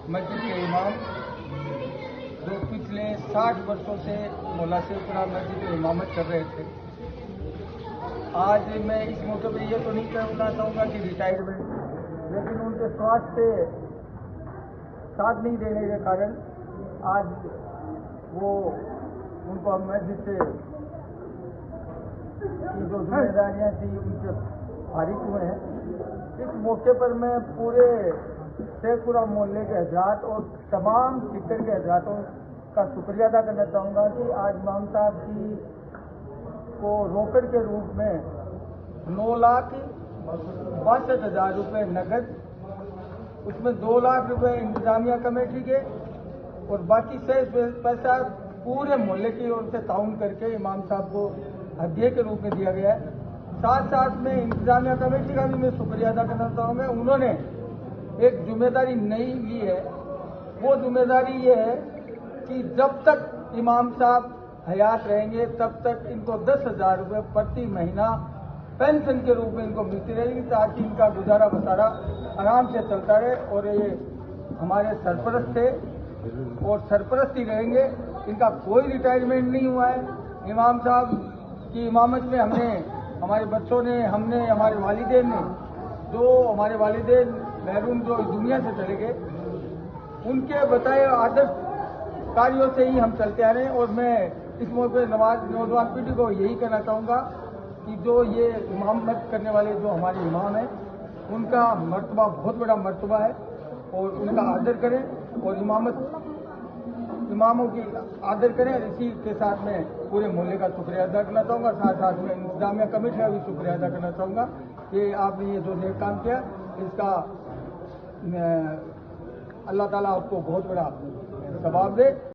मस्जिद के इमाम जो पिछले 60 वर्षों से मौला शेखपुरा मस्जिद में इमामत कर रहे थे। आज मैं इस मौके पर ये तो नहीं कहना चाहूँगा कि रिटायरमेंट, लेकिन उनके स्वास्थ्य साथ नहीं देने के कारण आज वो उनको मस्जिद से की जो जिम्मेदारियाँ थी उनसे फारिग हुए हैं। इस मौके पर मैं पूरे शेखपुरा मोहल्ले के हजरात और तमाम सिक्कर के हजरातों का शुक्रिया अदा करना चाहूँगा कि आज इमाम साहब की को रोकड़ के रूप में 9,62,000 रुपये नकद, उसमें 2 लाख रुपए इंतजामिया कमेटी के और बाकी से पैसा पूरे मोहल्ले की ओर से ताउन करके इमाम साहब को हदिये के रूप में दिया गया है। साथ साथ में इंतजामिया कमेटी का भी मैं शुक्रिया अदा करना चाहूँगा। उन्होंने एक जिम्मेदारी नई ली है। वो जिम्मेदारी ये है कि जब तक इमाम साहब हयात रहेंगे तब तक इनको 10,000 रुपये प्रति महीना पेंशन के रूप में इनको मिलती रहेगी, ताकि इनका गुजारा बसारा आराम से चलता रहे। और ये हमारे सरपरस्त थे और सरपरस्त ही रहेंगे। इनका कोई रिटायरमेंट नहीं हुआ है। इमाम साहब की इमामत में हमने, हमारे बच्चों ने, हमने, हमारे वालिदैन ने, जो हमारे वालिदैन महरूम जो दुनिया से चले गए, उनके बताए आदर्श कार्यों से ही हम चलते आ रहे हैं। और मैं इस मौके पर नौजवान पीढ़ी को यही कहना चाहूँगा कि जो ये इमामत करने वाले जो हमारे इमाम हैं, उनका मर्तबा बहुत बड़ा मर्तबा है और उनका आदर करें और इमामों की आदर करें। इसी के साथ में पूरे मोहल्ले का शुक्रिया अदा करना चाहूँगा। साथ साथ में इंतजामिया कमेटी का भी शुक्रिया अदा करना चाहूँगा कि आपने ये जो नेक काम किया, इसका अल्लाह ताला आपको बहुत बड़ा सवाब दे।